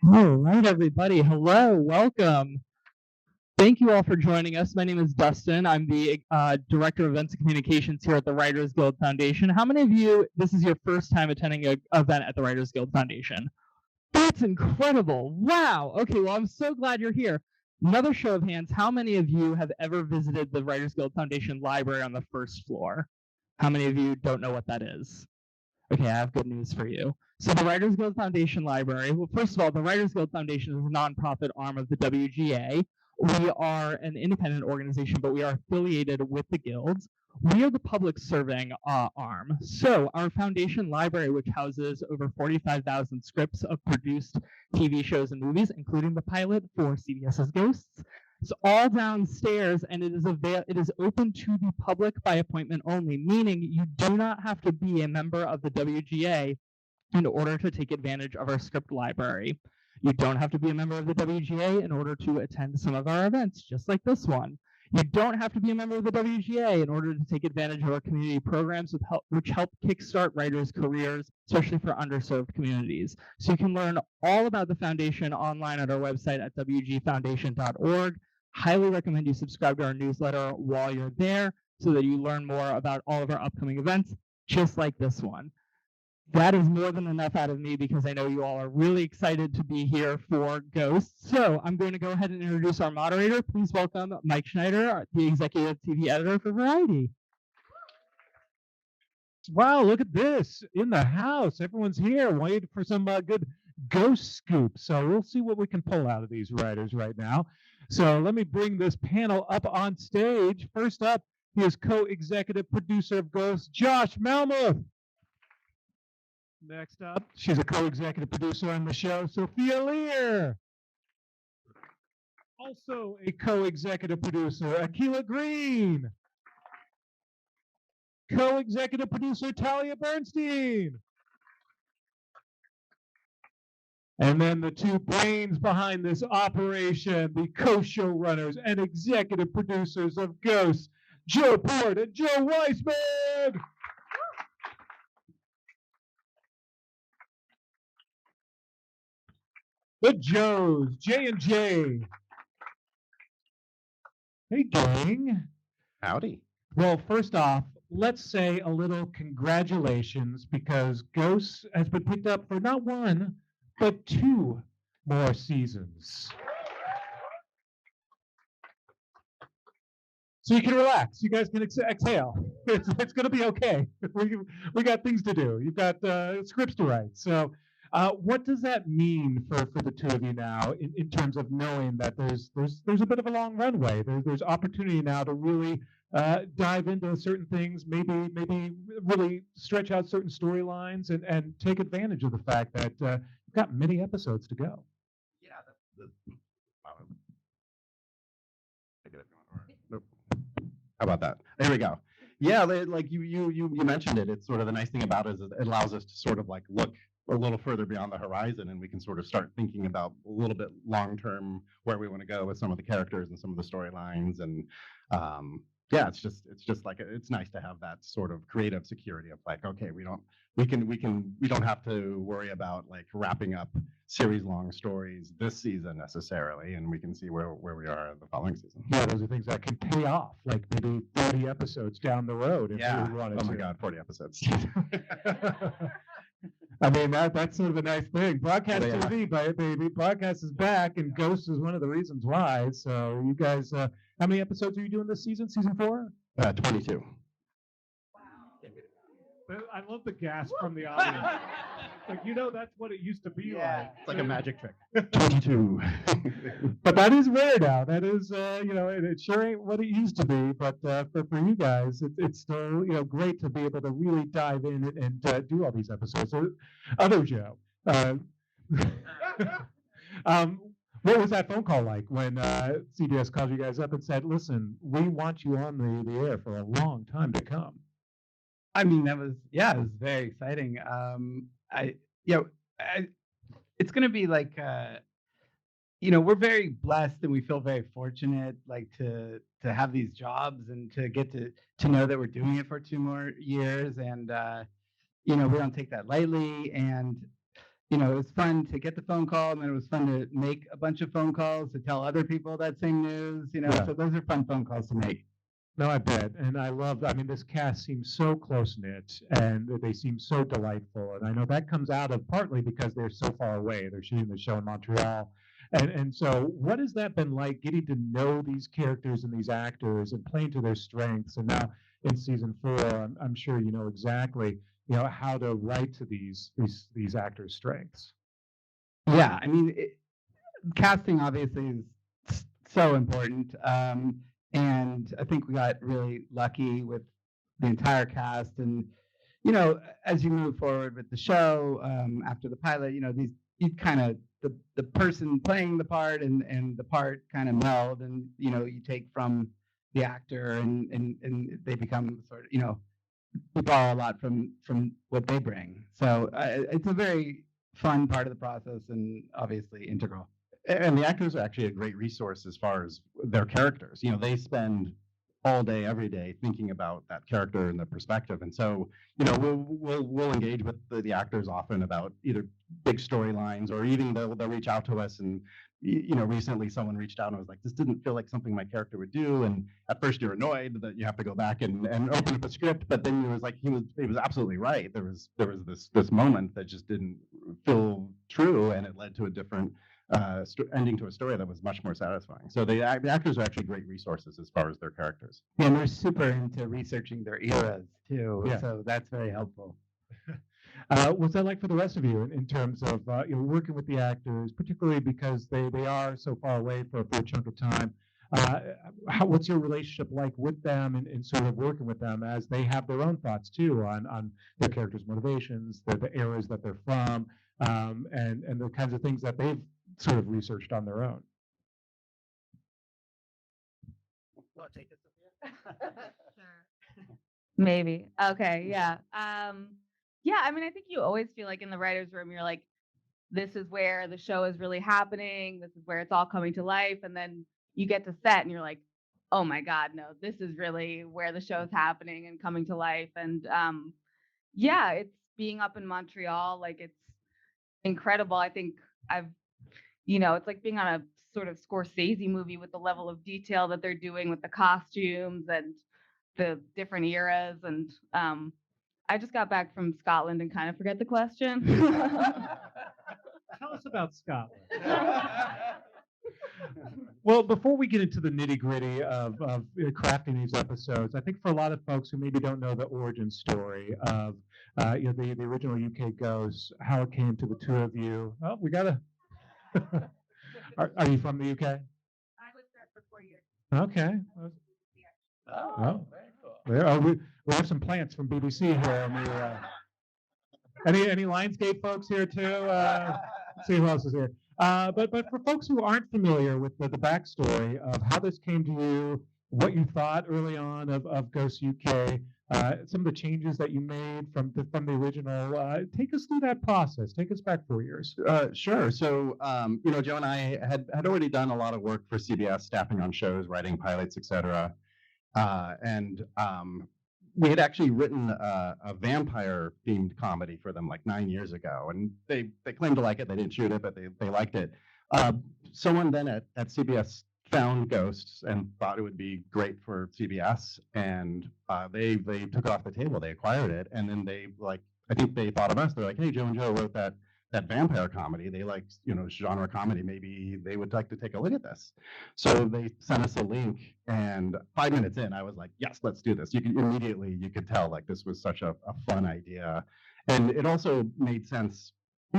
All right, everybody. Hello, welcome. Thank you all for joining us. My name is Dustin. I'm the Director of Events and Communications here at the Writers Guild Foundation. How many of you, this is your first time attending an event at the Writers Guild Foundation? That's incredible. Wow. Okay, well, I'm so glad you're here. Another show of hands, how many of you have ever visited the Writers Guild Foundation library on the first floor? How many of you don't know what that is? Okay, I have good news for you. So the Writers Guild Foundation Library, well, first of all, the Writers Guild Foundation is a nonprofit arm of the WGA. We are an independent organization, but we are affiliated with the guilds. We are the public serving arm. So our foundation library, which houses over 45,000 scripts of produced TV shows and movies, including the pilot for CBS's Ghosts, it's all downstairs, and it is open to the public by appointment only, meaning you do not have to be a member of the WGA in order to take advantage of our script library. You don't have to be a member of the WGA in order to attend some of our events, just like this one. You don't have to be a member of the WGA in order to take advantage of our community programs which help kickstart writers' careers, especially for underserved communities. So you can learn all about the foundation online at our website at wgfoundation.org. Highly recommend you subscribe to our newsletter while you're there so that you learn more about all of our upcoming events, just like this one. That is more than enough out of me because I know you all are really excited to be here for Ghosts. So I'm going to go ahead and introduce our moderator. Please welcome Mike Schneider, the executive TV editor for Variety. Wow, look at this in the house. Everyone's here waiting for some good ghost scoop. So we'll see what we can pull out of these writers right now. So let me bring this panel up on stage. First up, he is co-executive producer of Ghosts, Josh Malmuth. Next up, she's a co-executive producer on the show, Sophia Lear. Also a co-executive producer, Akilah Green. Co-executive producer, Talia Bernstein. And then the two brains behind this operation, the co-showrunners and executive producers of Ghosts, Joe Port and Joe Wiseman. The Joes, J and J. Hey, gang. Howdy. Well, first off, let's say a little congratulations because Ghosts has been picked up for not one, but 2 more seasons. So you can relax. You guys can exhale. It's going to be okay. We got things to do. You've got scripts to write. So what does that mean for the two of you now in terms of knowing that there's a bit of a long runway? There's opportunity now to really dive into certain things, maybe really stretch out certain storylines and take advantage of the fact that you've got many episodes to go. Yeah, how about that? There we go. Yeah, like you mentioned it. It's sort of the nice thing about it is it allows us to sort of like look a little further beyond the horizon, and we can sort of start thinking about a little bit long term where we want to go with some of the characters and some of the storylines. And yeah, it's just like it's nice to have that sort of creative security of like, okay, we don't have to worry about like wrapping up series long stories this season necessarily, and we can see where we are the following season. Yeah, those are things that can pay off, like maybe 30 episodes down the road if Yeah. you wanted Oh my to. God, 40 episodes. I mean, that's sort of a nice thing. Broadcast Yeah. TV, baby. Broadcast is back, and Ghost is one of the reasons why. So you guys, how many episodes are you doing this season? Season 4? 22. I love the gasp from the audience. Like, that's what it used to be like. It's like a magic trick. 22. But that is rare now. That is, it sure ain't what it used to be. But for you guys, it's still, great to be able to really dive in and do all these episodes. So, other Joe, what was that phone call like when CBS called you guys up and said, "Listen, we want you on the air for a long time to come"? I mean, it was very exciting. It's going to be like, we're very blessed and we feel very fortunate, like to have these jobs and to get to know that we're doing it for 2 more years. And, we don't take that lightly. And, you know, it was fun to get the phone call, and then it was fun to make a bunch of phone calls to tell other people that same news. You know, Yeah. so those are fun phone calls to make. No, I bet. And I mean, this cast seems so close knit and they seem so delightful. And I know that comes out of partly because they're so far away. They're shooting the show in Montreal. And so what has that been like getting to know these characters and these actors and playing to their strengths? And now in season 4, I'm sure you know exactly, you know, how to write to these actors' strengths. Yeah, I mean, casting obviously is so important. And I think we got really lucky with the entire cast. And, you know, as you move forward with the show, after the pilot, you know, you kind of, the person playing the part and the part kind of meld, and, you know, you take from the actor and they become sort of, you know, we borrow a lot from what they bring. So it's a very fun part of the process and obviously integral. And the actors are actually a great resource as far as their characters. You know, they spend all day, every day thinking about that character and the perspective. And so, you know, we'll engage with the actors often about either big storylines, or even they'll reach out to us. And you know, recently someone reached out and was like, this didn't feel like something my character would do. And at first you're annoyed that you have to go back and open up a script, but then it was like he was absolutely right. There was this moment that just didn't feel true, and it led to a different ending to a story that was much more satisfying. So the actors are actually great resources as far as their characters. Yeah, and they're super into researching their eras too. Yeah. So that's very helpful. What's that like for the rest of you in terms of you know, working with the actors, particularly because they are so far away for a chunk of time? What's your relationship like with them and sort of working with them as they have their own thoughts too on their characters' motivations, the eras that they're from, and the kinds of things that they've sort of researched on their own? Maybe. Okay. Yeah. Yeah. I mean, I think you always feel like in the writer's room, you're like, this is where the show is really happening. This is where it's all coming to life. And then you get to set and you're like, oh my God, no, this is really where the show's happening and coming to life. And yeah, it's being up in Montreal. Like, it's incredible. I think it's like being on a sort of Scorsese movie with the level of detail that they're doing with the costumes and the different eras. And I just got back from Scotland and kind of forget the question. Tell us about Scotland. Well, before we get into the nitty gritty of crafting these episodes, I think for a lot of folks who maybe don't know the origin story of you know, the original UK Ghosts, how it came to the two of you. Oh, we got to. Are you from the UK? I lived there for 4 years. Okay. Oh, very cool. There, we have some plants from BBC here. Any Lionsgate folks here too? Let's see who else is here. But for folks who aren't familiar with the backstory of how this came to you, what you thought early on of Ghosts UK, some of the changes that you made from the original, take us through that process. Take us back 4 years. Sure. So, you know, Joe and I had already done a lot of work for CBS, staffing on shows, writing pilots, etc. And we had actually written a vampire-themed comedy for them like 9 years ago, and they claimed to like it. They didn't shoot it, but they liked it. Someone then at CBS found Ghosts and thought it would be great for CBS, and they took it off the table. They acquired it, and then I think they thought of us. They're like, hey, Joe and Joe wrote that vampire comedy. They like, you know, genre comedy. Maybe they would like to take a look at this. So they sent us a link, and 5 minutes in, I was like, yes, let's do this. You could tell like this was such a fun idea, and it also made sense.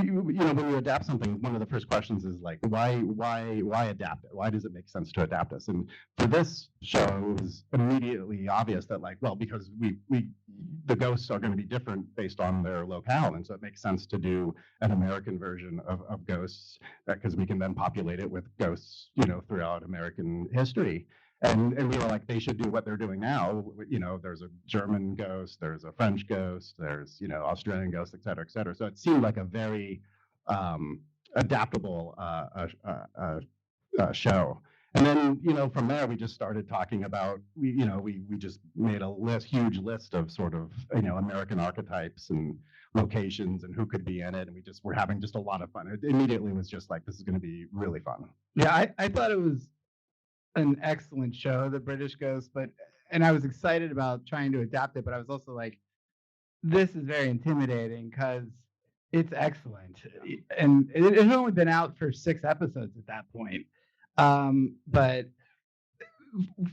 You know, when you adapt something, one of the first questions is like, why adapt it? Why does it make sense to adapt this? And for this show, it was immediately obvious that like, well, because the ghosts are going to be different based on their locale, and so it makes sense to do an American version of ghosts, because we can then populate it with ghosts, you know, throughout American history. And we were like, they should do what they're doing now. You know, there's a German ghost, there's a French ghost, there's, you know, Australian ghost, et cetera, et cetera. So it seemed like a very adaptable show. And then, from there, we just started talking about, we just made a huge list of sort of, American archetypes and locations and who could be in it. And we just were having just a lot of fun. It immediately was just like, this is going to be really fun. Yeah, I thought it was an excellent show, The British Ghost, and I was excited about trying to adapt it, but I was also like, this is very intimidating because it's excellent. And it had only been out for 6 episodes at that point. But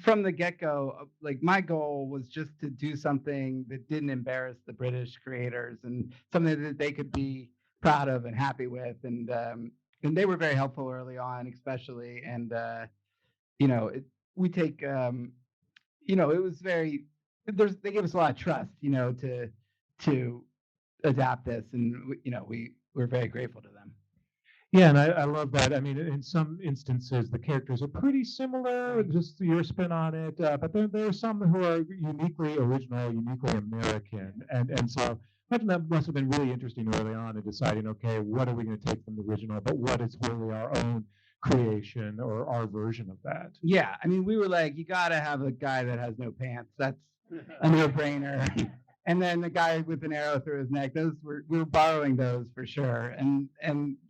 from the get-go, like my goal was just to do something that didn't embarrass the British creators and something that they could be proud of and happy with. And they were very helpful early on, especially. And we take it was very they gave us a lot of trust, to adapt this, and we're very grateful to them. Yeah, and I love that. I mean, in some instances, the characters are pretty similar, just your spin on it. But there are some who are uniquely original, uniquely American, and so I imagine that must have been really interesting early on in deciding, okay, what are we going to take from the original, but what is really our own creation or our version of that. Yeah, I mean, we were like, you got to have a guy that has no pants. That's a no-brainer. And then the guy with an arrow through his neck, we were borrowing those for sure. And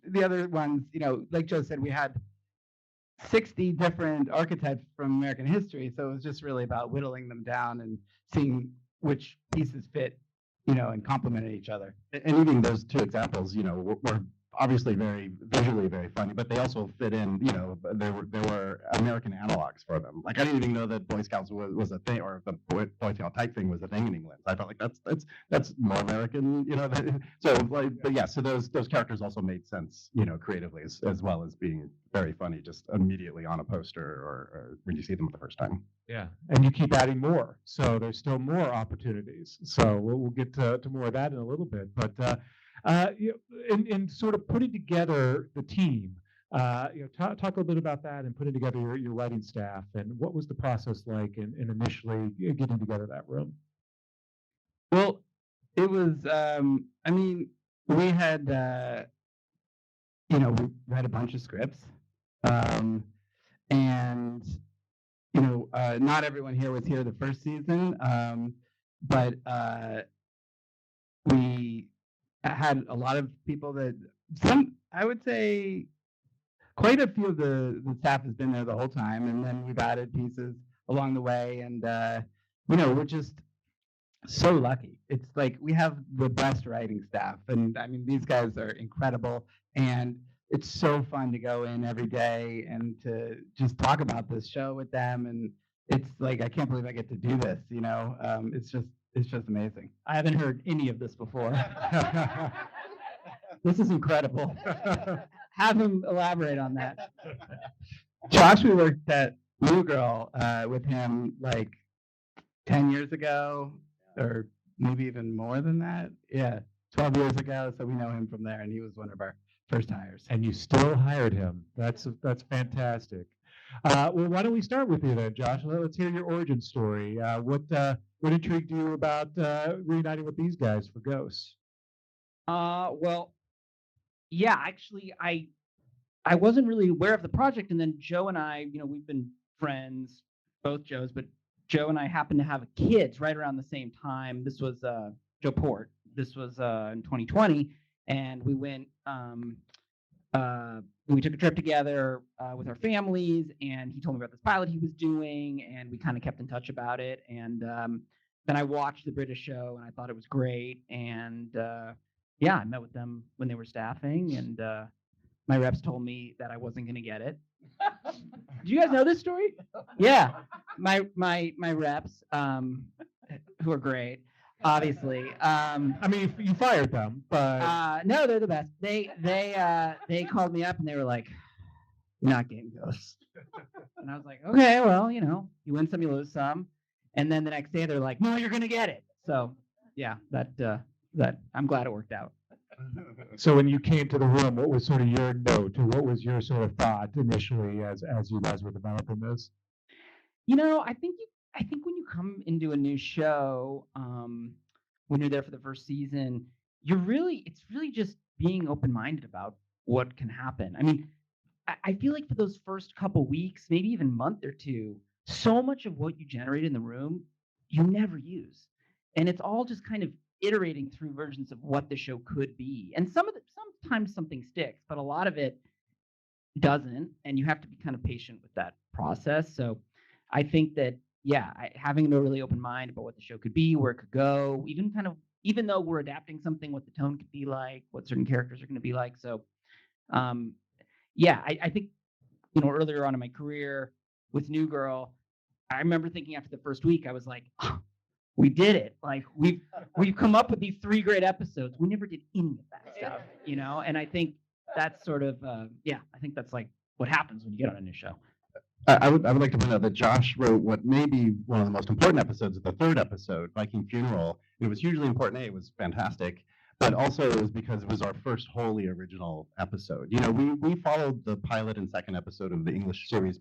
the other ones, like Joe said, we had 60 different archetypes from American history. So it was just really about whittling them down and seeing which pieces fit, and complemented each other. And even those 2 examples, were obviously visually very funny, but they also fit in, there were American analogs for them. Like I didn't even know that Boy Scouts was a thing, or the Boy Scout type thing was a thing in England. I felt like that's more American, so like, but yeah, so those characters also made sense, creatively as well as being very funny just immediately on a poster or when you see them for the first time. Yeah, and you keep adding more, so there's still more opportunities. So we'll get to more of that in a little bit, but in sort of putting together the team, talk a little bit about that and putting together your writing staff, and what was the process like in initially getting together that room? Well, it was, I mean, we had, we read a bunch of scripts, and, not everyone here was here the first season, but we had a lot of people I would say quite a few of the staff has been there the whole time, and then we've added pieces along the way, and we're just so lucky. It's like we have the best writing staff, and I mean these guys are incredible, and it's so fun to go in every day and to just talk about this show with them, and it's like I can't believe I get to do this. It's just amazing. I haven't heard any of this before. This is incredible. Have him elaborate on that. Josh, we worked at Blue Girl with him like 10 years ago, or maybe even more than that. Yeah, 12 years ago. So we know him from there, and he was one of our first hires. And you still hired him. That's fantastic. Well, why don't we start with you then, Josh? Let's hear your origin story. What intrigued you about reuniting with these guys for Ghosts? Well, yeah, actually, I wasn't really aware of the project, and then Joe and I, we've been friends, both Joes, but Joe and I happened to have kids right around the same time. This was Joe Port. This was in 2020, and we went. We took a trip together with our families, and he told me about this pilot he was doing, and we kind of kept in touch about it. And then I watched the British show, and I thought it was great. And yeah, I met with them when they were staffing, and my reps told me that I wasn't going to get it. Do you guys know this story? Yeah, my reps, who are great, obviously. I mean, you fired them, but no, they're the best. They called me up and they were like, "You're not getting Ghosts," and I was like, "Okay, well, you win some, you lose some." And then the next day they're like, "No, you're gonna get it." So yeah, that I'm glad it worked out. So when you came to the room, what was sort of your note, or what was your sort of thought initially as you guys were developing this? I think when you come into a new show, when you're there for the first season, it's really just being open-minded about what can happen. I mean, I feel like for those first couple weeks, maybe even month or two, so much of what you generate in the room, you never use. And it's all just kind of iterating through versions of what the show could be. And sometimes something sticks, but a lot of it doesn't. And you have to be kind of patient with that process. So I think that, yeah, having a really open mind about what the show could be, where it could go, even though we're adapting something, what the tone could be like, what certain characters are going to be like. So, yeah, I think, earlier on in my career with New Girl, I remember thinking after the first week, I was like, oh, we did it. Like we've come up with these 3 great episodes. We never did any of that stuff, And I think that's sort of, I think that's like what happens when you get on a new show. I would like to point out that Josh wrote what may be one of the most important episodes of the 3rd episode, Viking Funeral. It was hugely important. It was fantastic, but also it was because it was our first wholly original episode. We followed the pilot and 2nd episode of the English series,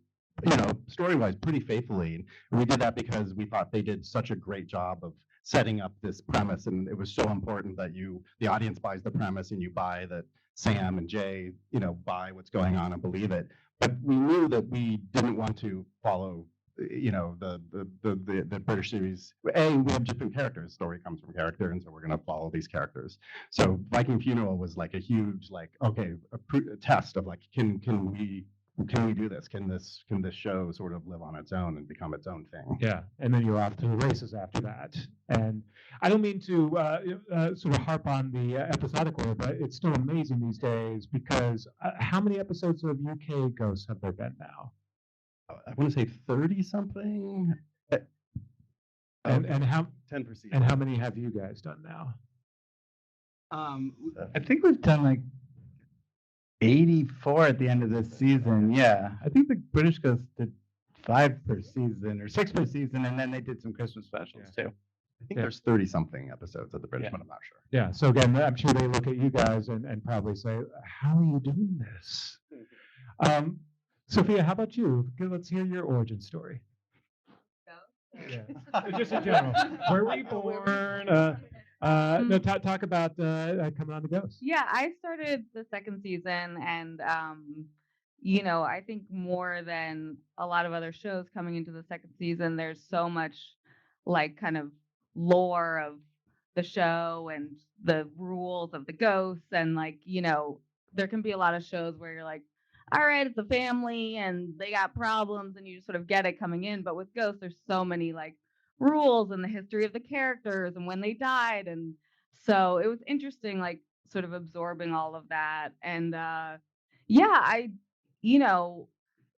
story-wise pretty faithfully. And we did that because we thought they did such a great job of setting up this premise, and it was so important that the audience buys the premise and you buy that Sam and Jay, buy what's going on and believe it. But we knew that we didn't want to follow, the British series. We have different characters. Story comes from character, and so we're going to follow these characters. So Viking Funeral was like a huge, a test of can we do this? Can this show sort of live on its own and become its own thing? Yeah, and then you're off to the races after that. And I don't mean to sort of harp on the episodic order, but it's still amazing these days because how many episodes of UK Ghosts have there been now? I want to say 30 something. And how 10 per season. and how many have you guys done now? I think we've done like 84 at the end of this season. Yeah, I think the British Ghost did 5 per season or 6 per season, and then they did some Christmas specials too. I think there's 30 something episodes of the British, Yeah. but I'm not sure. Yeah. So again, I'm sure they look at you guys and probably say, "How are you doing this?" Sophia, how about you? Let's hear your origin story. Yeah. Just in general. Where were you born? No, talk about coming on the Ghost. Yeah, I started the 2nd season, and I think more than a lot of other shows coming into the 2nd season, there's so much kind of lore of the show and the rules of the ghosts, and there can be a lot of shows where you're like, all right, it's a family and they got problems, and you just sort of get it coming in. But with Ghosts, there's so many rules and the history of the characters and when they died, and so it was interesting, sort of absorbing all of that. And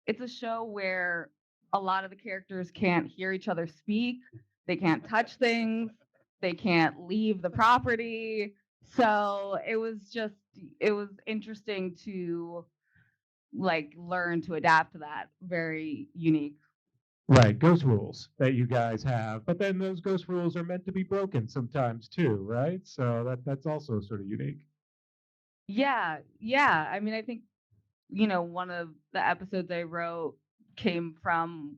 it's a show where a lot of the characters can't hear each other speak, they can't touch things, they can't leave the property. So it was interesting to learn to adapt to that very unique. Right, ghost rules that you guys have, but then those ghost rules are meant to be broken sometimes too, right? So that's also sort of unique. Yeah. I mean, I think, one of the episodes I wrote came from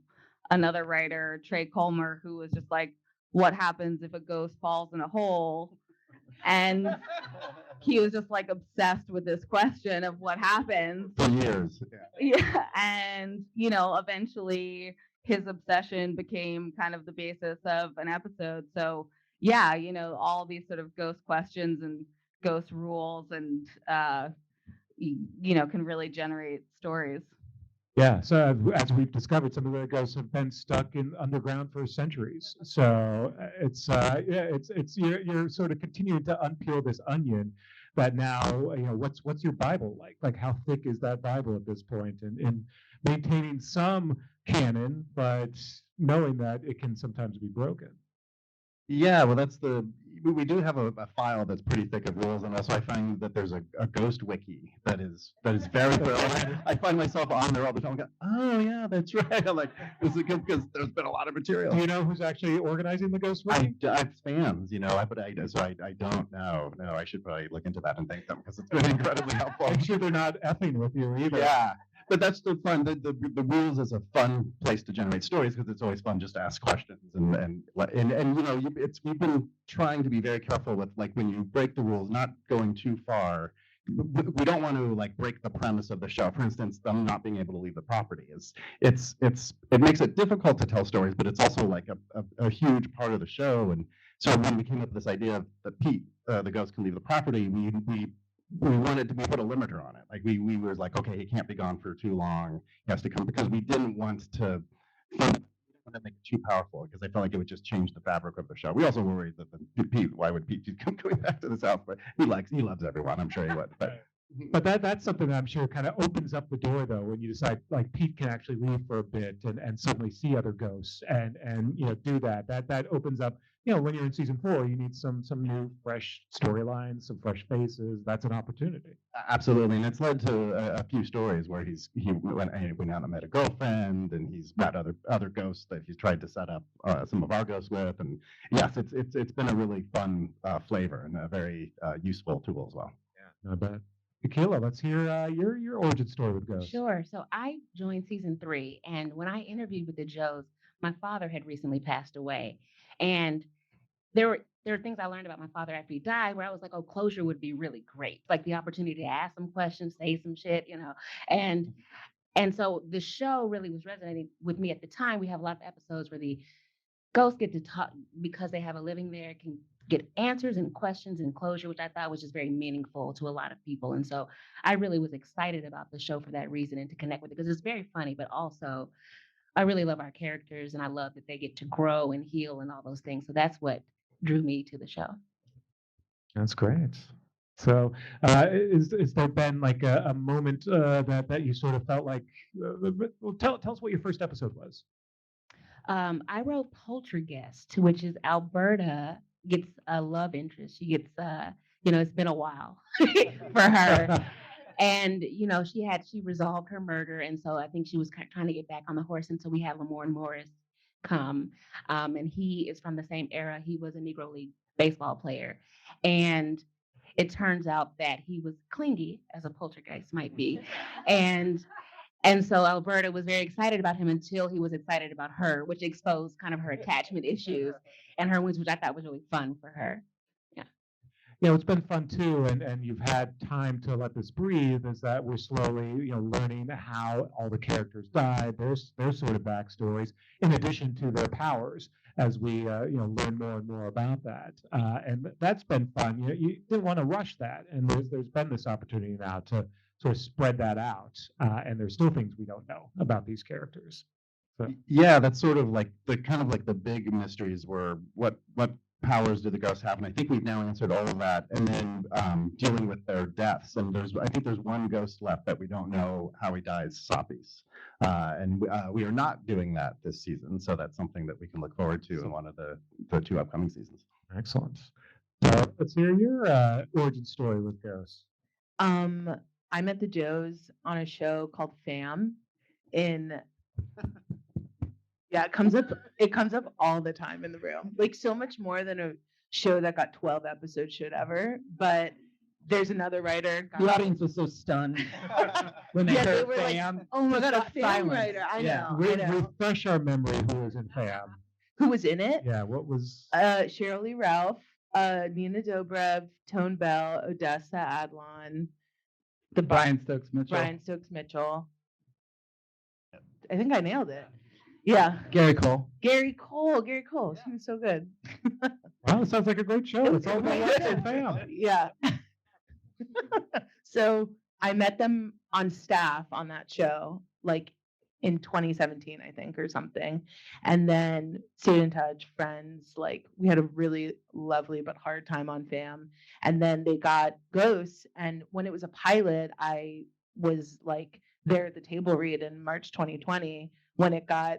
another writer, Trey Colmer, who was just like, what happens if a ghost falls in a hole? And he was just obsessed with this question of what happens. For years. Yeah. And, eventually his obsession became kind of the basis of an episode. So yeah, all these sort of ghost questions and ghost rules and, can really generate stories. Yeah, so as we've discovered, some of the ghosts have been stuck in underground for centuries. So it's you're sort of continuing to unpeel this onion. That now, what's your Bible like? Like, how thick is that Bible at this point? And maintaining some canon, but knowing that it can sometimes be broken. Yeah, well, we do have a file that's pretty thick of rules, and also I find that there's a ghost wiki that is very thorough. I find myself on there all the time. I go, oh yeah, that's right. I'm like, this is good because there's been a lot of material. Do you know who's actually organizing the ghost wiki? I have fans, so I don't know. No, I should probably look into that and thank them because it's been incredibly helpful. I'm sure they're not effing with you either. Yeah. But that's the fun. The rules is a fun place to generate stories because it's always fun just to ask questions and we've been trying to be very careful with when you break the rules, not going too far we don't want to like break the premise of the show. For instance, them not being able to leave the property it makes it difficult to tell stories, but it's also like a huge part of the show. And so when we came up with this idea that Pete, the ghost, can leave the property, we wanted to, we put a limiter on it. Like we were like, okay, he can't be gone for too long. He has to come, because we didn't want to make it too powerful, because I felt like it would just change the fabric of the show. We also worried that Pete, why would Pete keep going back to the South? But he loves everyone. I'm sure he would. But that's something that I'm sure kind of opens up the door, though, when you decide like Pete can actually leave for a bit and suddenly see other ghosts and do that. That opens up. When you're in season 4, you need some new fresh storylines, some fresh faces. That's an opportunity. Absolutely, and it's led to a few stories where he went out and met a girlfriend, and he's met other ghosts that he's tried to set up some of our ghosts with. And yes, it's been a really fun flavor and a very useful tool as well. Yeah, I bet. Akilah, let's hear your origin story with ghosts. Sure. So I joined season 3, and when I interviewed with the Joes, my father had recently passed away, and there were things I learned about my father after he died where I was like, oh, closure would be really great, like the opportunity to ask some questions, say some shit, and so the show really was resonating with me at the time. We have a lot of episodes where the ghosts get to talk because they have a living there, can get answers and questions and closure, which I thought was just very meaningful to a lot of people. And so I really was excited about the show for that reason and to connect with it, because it's very funny, but also I really love our characters and I love that they get to grow and heal and all those things. So that's what drew me to the show. That's great. So, is there been like a moment that you sort of felt like? Well, tell us what your first episode was. I wrote Poltergeist, which is Alberta gets a love interest. She gets, it's been a while for her. And, she resolved her murder. And so I think she was trying to get back on the horse. And so we have Lamorne Morris come. And he is from the same era. He was a Negro League baseball player. And it turns out that he was clingy, as a poltergeist might be. And so Alberta was very excited about him until he was excited about her, which exposed kind of her attachment issues and her wounds, which I thought was really fun for her. Yeah, it's been fun too, and you've had time to let this breathe. Is that we're slowly, learning how all the characters died, their sort of backstories, in addition to their powers, as we learn more and more about that. And that's been fun. You didn't want to rush that, and there's been this opportunity now to sort of spread that out. And there's still things we don't know about these characters. So. Yeah, that's sort of like the big mysteries were what powers do the ghosts have, and I think we've now answered all of that. And then dealing with their deaths, and I think there's one ghost left that we don't know how he dies, Sophie's, and we are not doing that this season, so that's something that we can look forward to in one of the 2 upcoming seasons. Excellent. So let's hear your origin story with ghosts. I met the Joes on a show called Fam yeah, it comes up all the time in the room. Like so much more than a show that got 12 episodes should ever. But there's another writer. The audience was so stunned when they heard Fam. Like, oh my god, a Fam silence. writer. I know. Refresh our memory who was in Fam. Who was in it? Yeah, what was Cheryl Lee Ralph, Nina Dobrev, Tone Bell, Odessa Adlon, Brian Stokes Mitchell. I think I nailed it. Yeah. Gary Cole. Gary Cole. He was so good. Wow, it sounds like a great show. It's all about watching Fam. Yeah. So I met them on staff on that show, like in 2017, I think, or something. And then stayed in touch, friends. Like we had a really lovely but hard time on Fam. And then they got Ghosts. And when it was a pilot, I was like there at the table read in March 2020 when it got,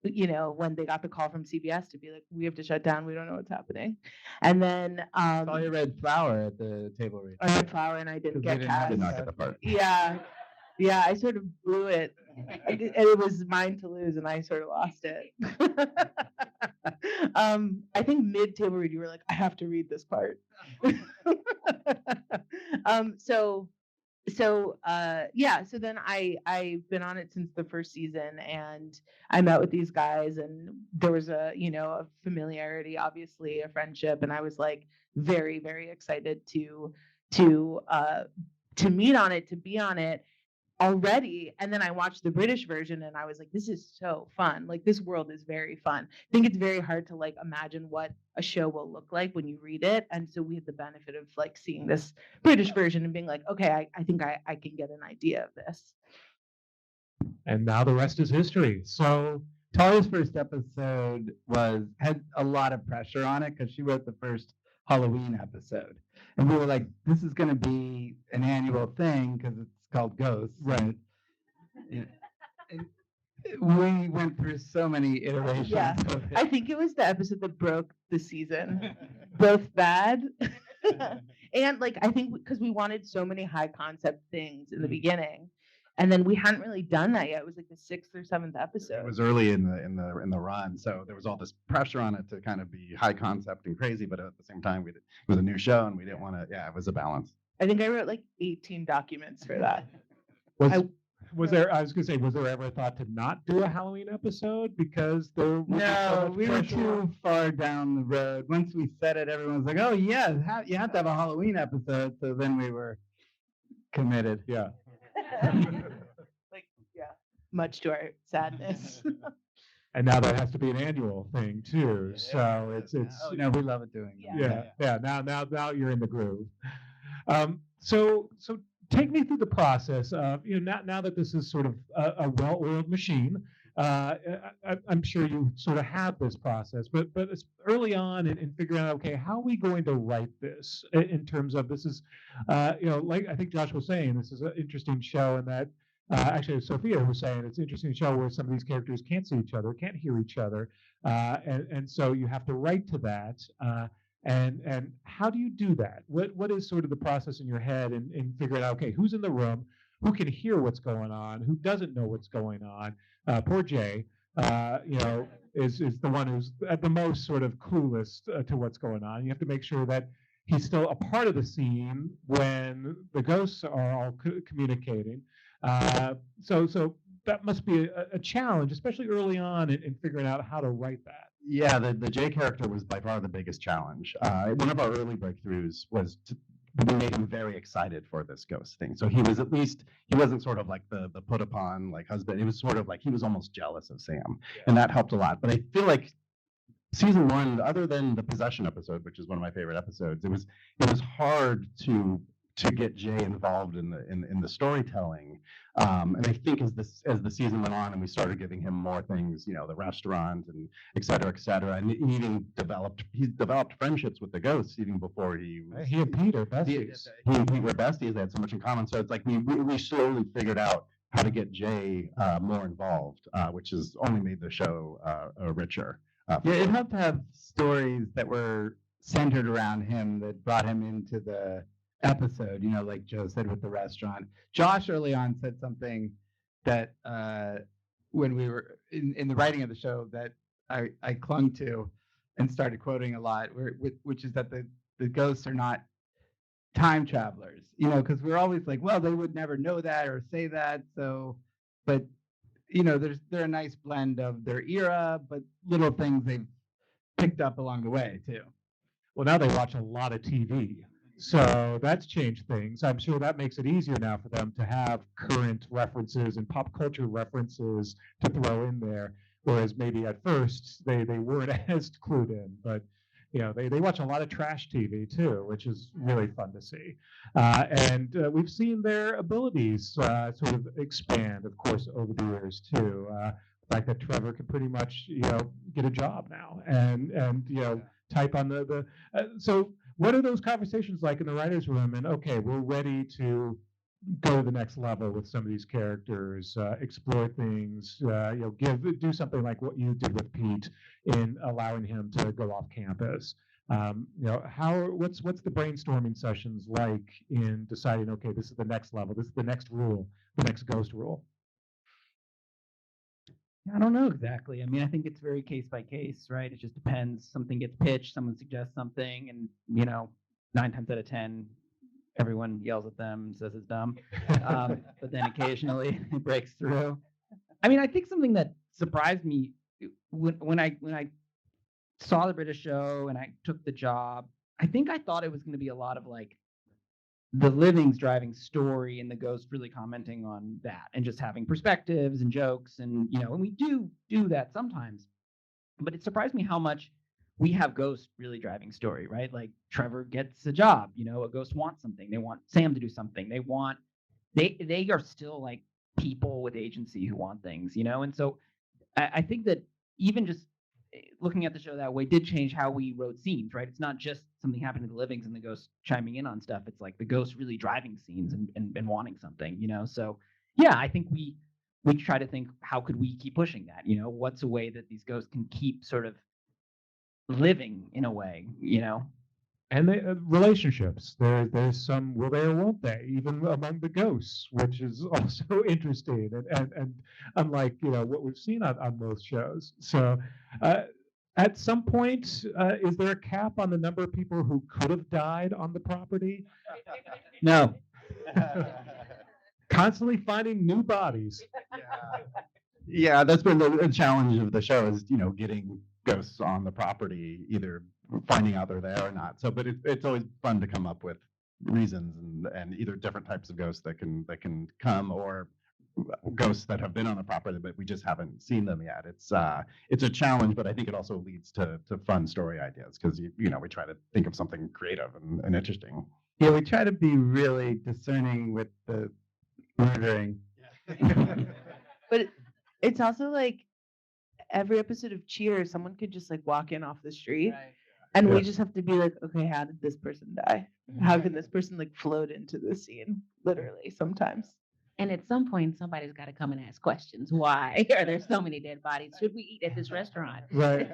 when they got the call from CBS to be like, we have to shut down. We don't know what's happening. And then I saw you read Flower at the table read. I read Flower and I didn't get cast. Did not get the part. Yeah. I sort of blew it. And it was mine to lose and I sort of lost it. I think mid table read, you were like, I have to read this part. So then I've been on it since the first season and I met with these guys and there was a familiarity, obviously a friendship. And I was like very, very excited to to meet on it, to be on it already. And then I watched the British version and I was like, this is so fun. Like this world is very fun. I think it's very hard to like imagine what a show will look like when you read it. And so we had the benefit of like seeing this British version and being like, okay, I think I can get an idea of this. And now the rest is history. So Talia's first episode had a lot of pressure on it because she wrote the first Halloween episode, and we were like, "This is going to be an annual thing because it's called Ghosts." Right. And we went through so many iterations. Yeah. Of it. I think it was the episode that broke the season. Both bad and like I think because we wanted so many high concept things in the beginning. And then we hadn't really done that yet. It was like the 6th or 7th episode. It was early in the run, so there was all this pressure on it to kind of be high concept and crazy, but at the same time, it was a new show, and we didn't want to. Yeah, it was a balance. I think I wrote like 18 documents for that. Was there ever a thought to not do a Halloween episode because there was so No, much we were pressure? too far down the road. Once we said it, everyone was like, "Oh yeah, you have to have a Halloween episode." So then we were committed. Yeah. Like, yeah, much to our sadness. And now that has to be an annual thing too. So it's Oh no, we love it doing. that. yeah. Now you're in the groove. So take me through the process of now that this is sort of a well-oiled machine. I'm sure you sort of have this process, but it's early on in figuring out, okay, how are we going to write this in terms of this is, like I think Josh was saying, this is an interesting show in that actually Sophia was saying it's an interesting show where some of these characters can't see each other, can't hear each other, and so you have to write to that. And how do you do that? What is sort of the process in your head in figuring out, okay, who's in the room, who can hear what's going on, who doesn't know what's going on? Poor Jay, is the one who's at the most sort of clueless to what's going on. You have to make sure that he's still a part of the scene when the ghosts are all communicating. So that must be a challenge, especially early on in figuring out how to write that. Yeah, the Jay character was by far the biggest challenge. One of our early breakthroughs was we made him very excited for this ghost thing. So he wasn't sort of like the put upon like husband. It was sort of like he was almost jealous of Sam, and that helped a lot. But I feel like season 1, other than the possession episode, which is one of my favorite episodes, it was hard to get Jay involved in the storytelling. And I think as the season went on and we started giving him more things, the restaurant and et cetera, and he developed friendships with the ghosts even before he and Pete are besties. he and Pete were besties. They had so much in common. So it's like we slowly figured out how to get Jay more involved, which has only made the show richer. Yeah, it helped to have stories that were centered around him that brought him into the episode, like Joe said with the restaurant. Josh early on said something that when we were in the writing of the show that I clung to and started quoting a lot, which is that the ghosts are not time travelers, because we're always like, well, they would never know that or say that. So, but they're a nice blend of their era, but little things they've picked up along the way too. Well, now they watch a lot of TV. So that's changed things. I'm sure that makes it easier now for them to have current references and pop culture references to throw in there. Whereas maybe at first they weren't as clued in. But they watch a lot of trash TV too, which is really fun to see. And we've seen their abilities sort of expand, of course, over the years too. The fact that Trevor can pretty much get a job now and type on the so. What are those conversations like in the writer's room? And okay, we're ready to go to the next level with some of these characters, explore things, do something like what you did with Pete in allowing him to go off campus. What's the brainstorming sessions like in deciding, okay, this is the next level, this is the next rule, the next ghost rule? I don't know exactly. I mean, I think it's very case by case, right? It just depends. Something gets pitched, someone suggests something, and 9 times out of 10, everyone yells at them and says it's dumb. But then occasionally it breaks through. I mean, I think something that surprised me when I saw the British show and I took the job, I think I thought it was going to be a lot of like the living's driving story and the ghost really commenting on that and just having perspectives and jokes and and we do that sometimes. But it surprised me how much we have ghosts really driving story, right? Like Trevor gets a job, a ghost wants something. They want Sam to do something. They are still like people with agency who want things, and so I think that even just looking at the show that way did change how we wrote scenes, right? It's not just something happening to the livings and the ghosts chiming in on stuff. It's like the ghosts really driving scenes and wanting something, So yeah, I think we try to think, how could we keep pushing that? What's a way that these ghosts can keep sort of living in a way, And the relationships. There's some will they or won't they, even among the ghosts, which is also interesting and unlike what we've seen on most shows. So at some point, is there a cap on the number of people who could have died on the property? No. Constantly finding new bodies. Yeah, that's been the challenge of the show is, getting ghosts on the property, either finding out they're there or not. So, but it's always fun to come up with reasons and either different types of ghosts that can come or ghosts that have been on the property, but we just haven't seen them yet. It's a challenge, but I think it also leads to fun story ideas because we try to think of something creative and interesting. Yeah, we try to be really discerning with the murdering. But it's also like every episode of Cheers, someone could just like walk in off the street, and we just have to be like, okay, how did this person die? How can this person like float into the scene? Literally, sometimes. And at some point, somebody's got to come and ask questions. Why are there so many dead bodies? Should we eat at this restaurant? Right,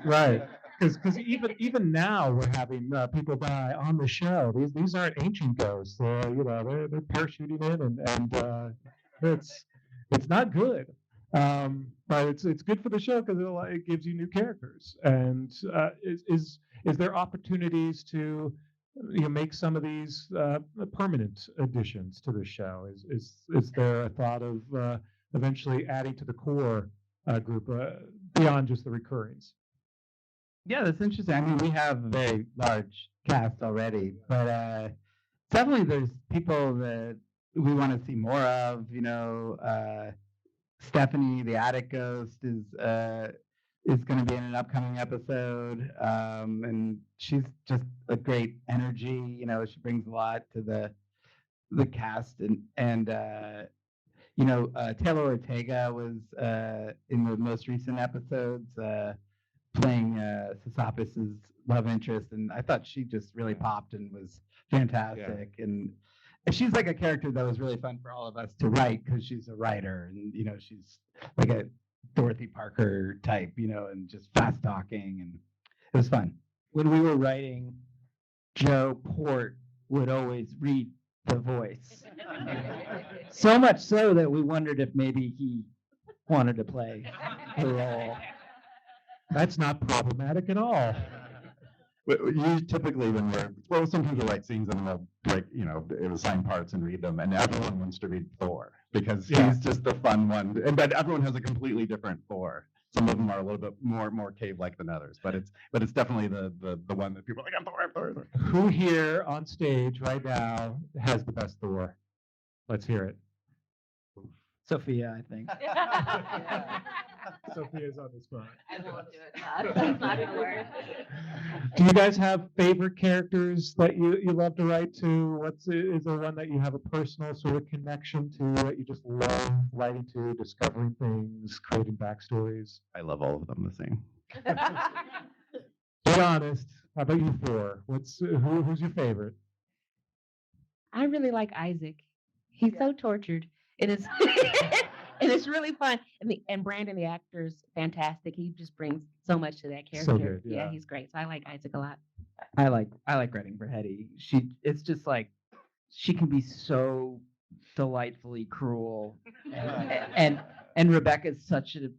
right. Because even now we're having people die on the show. These aren't ancient ghosts. They're parachuting in and it's not good. But it's good for the show because it gives you new characters. And is there opportunities to make some of these permanent additions to the show? Is there a thought of eventually adding to the core group beyond just the recurrings? Yeah, that's interesting. I mean, we have a very large cast already, but definitely there's people that we want to see more of. Stephanie, the attic ghost, is going to be in an upcoming episode, and she's just a great energy. She brings a lot to the cast, and Taylor Ortega was in the most recent episodes playing Sisopis' love interest, and I thought she just really popped and was fantastic. And she's like a character that was really fun for all of us to write because she's a writer, and she's like a Dorothy Parker type, and just fast talking, and it was fun. When we were writing, Joe Port would always read the voice. So much so that we wondered if maybe he wanted to play the role. That's not problematic at all. You typically some people write scenes and they'll break, assign parts and read them, and everyone wants to read Thor because he's just the fun one. But everyone has a completely different Thor. Some of them are a little bit more cave-like than others, but it's definitely the one that people are like, I'm Thor. Who here on stage right now has the best Thor? Let's hear it. Sophia, I think. Sophia's on the spot. I won't do it. That's not gonna work. Do you guys have favorite characters that you love to write to? Is there one that you have a personal sort of connection to that you just love writing to, discovering things, creating backstories? I love all of them the same. Be honest. How about you four? Who's your favorite? I really like Isaac. He's so tortured. It is, and it's really fun. And Brandon, the actor, is fantastic. He just brings so much to that character. So good, yeah. He's great. So I like Isaac a lot. I like writing for Hetty. It's just like she can be so delightfully cruel, and Rebecca's such an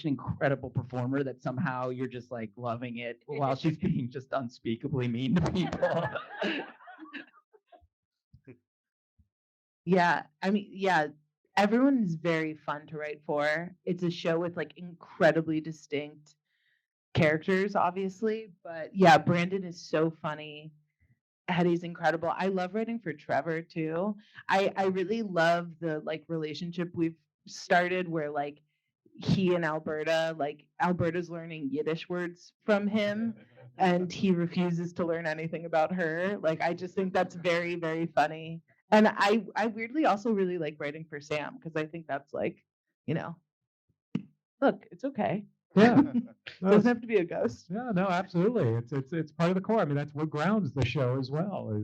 incredible performer that somehow you're just like loving it while she's being just unspeakably mean to people. Yeah, I mean, yeah, everyone is very fun to write for. It's a show with like incredibly distinct characters, obviously, but yeah, Brandon is so funny. Hetty's incredible. I love writing for Trevor too. I really love the like relationship we've started where like he and Alberta, like Alberta's learning Yiddish words from him and he refuses to learn anything about her. Like I just think that's very, very funny. And I weirdly also really like writing for Sam because I think that's like, you know, look, it's okay. Yeah. Doesn't have to be a ghost. Yeah, no, absolutely. It's part of the core. I mean, that's what grounds the show as well.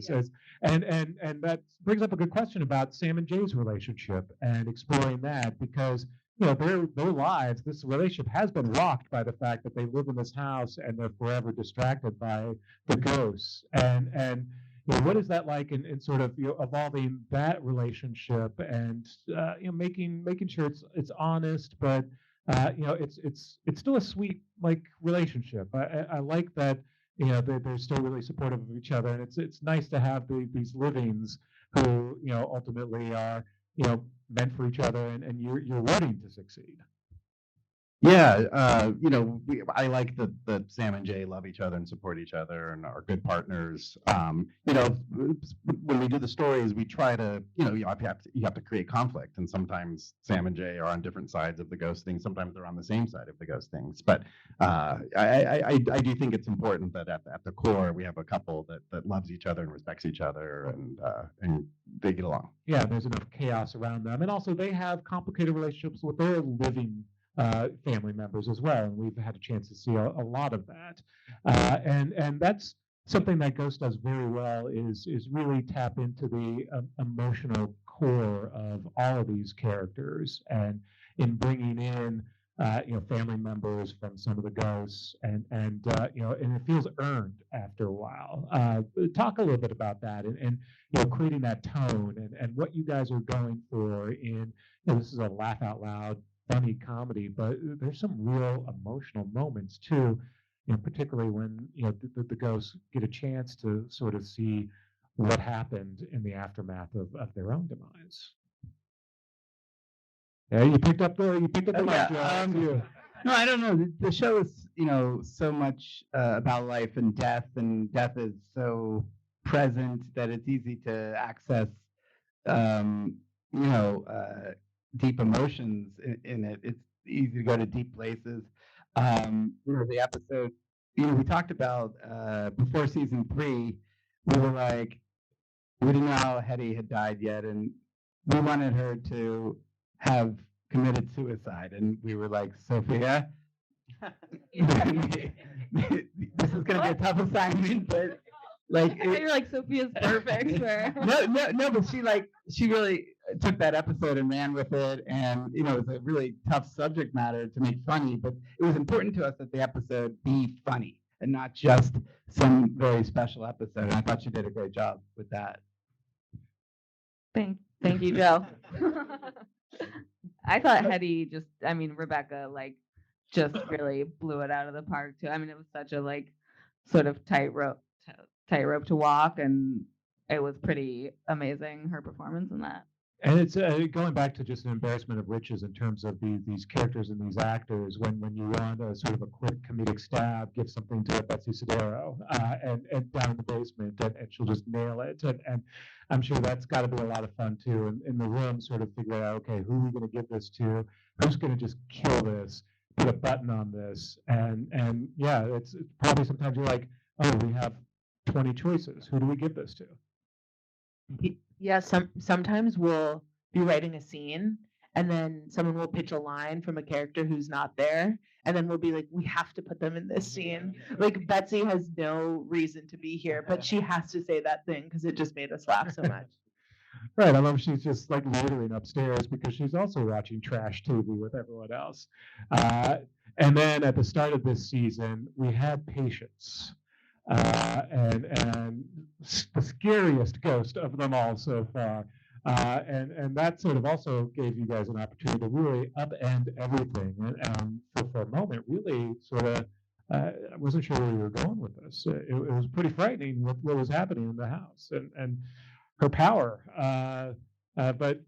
And that brings up a good question about Sam and Jay's relationship and exploring that because their lives, this relationship has been rocked by the fact that they live in this house and they're forever distracted by the ghosts. And what is that like in sort of evolving that relationship and making sure it's honest, but it's still a sweet like relationship. I like that they're still really supportive of each other, and it's nice to have these livings who ultimately are meant for each other, and you're rooting to succeed. Yeah, I like that Sam and Jay love each other and support each other and are good partners. When we do the stories, we try to, you have to create conflict, and sometimes Sam and Jay are on different sides of the ghost thing. Sometimes they're on the same side of the ghost things. But I do think it's important that at the core we have a couple that loves each other and respects each other, and they get along. Yeah, there's enough chaos around them, and also they have complicated relationships with their living family members as well, and we've had a chance to see a lot of that, and that's something that Ghost does very well is really tap into the emotional core of all of these characters, and in bringing in family members from some of the ghosts, and it feels earned after a while. Talk a little bit about that, and creating that tone, and what you guys are going for in this is a laugh out loud funny comedy, but there's some real emotional moments too, particularly when the ghosts get a chance to sort of see what happened in the aftermath of their own demise. Yeah, you picked up the mic, Joe. No, I don't know. The show is so much about life and death is so present that it's easy to access deep emotions in it. It's easy to go to deep places. The episode, we talked about before season 3, we were like, we didn't know how Hetty had died yet, and we wanted her to have committed suicide, and we were like, Sophia, this is going to be a tough assignment, but like you're like Sophia's perfect for no, but she really took that episode and ran with it, and it was a really tough subject matter to make funny, but it was important to us that the episode be funny and not just some very special episode, and I thought she did a great job with that. Thank you, Joe. I thought Hetty Rebecca just really blew it out of the park too. I mean, it was such a sort of tightrope to walk, and it was pretty amazing, her performance in that. And it's going back to just an embarrassment of riches in terms of these characters and these actors. When you want a sort of a quick comedic stab, give something to Betsy Sodero and down in the basement, and she'll just nail it. And I'm sure that's got to be a lot of fun too. And in the room, sort of figure out, okay, who are we going to give this to? Who's going to just kill this? Put a button on this? And yeah, it's probably sometimes you're like, oh, we have 20 choices. Who do we give this to? Yeah, sometimes we'll be writing a scene and then someone will pitch a line from a character who's not there, and then we'll be like, we have to put them in this scene. Like Betsy has no reason to be here, but she has to say that thing because it just made us laugh so much. Right, I love she's just like loitering upstairs because she's also watching trash TV with everyone else. And then at the start of this season, we had Patience. And the scariest ghost of them all so far. And that sort of also gave you guys an opportunity to really upend everything. And for a moment, really sort of, I wasn't sure where you were going with this. It was pretty frightening what was happening in the house and her power. But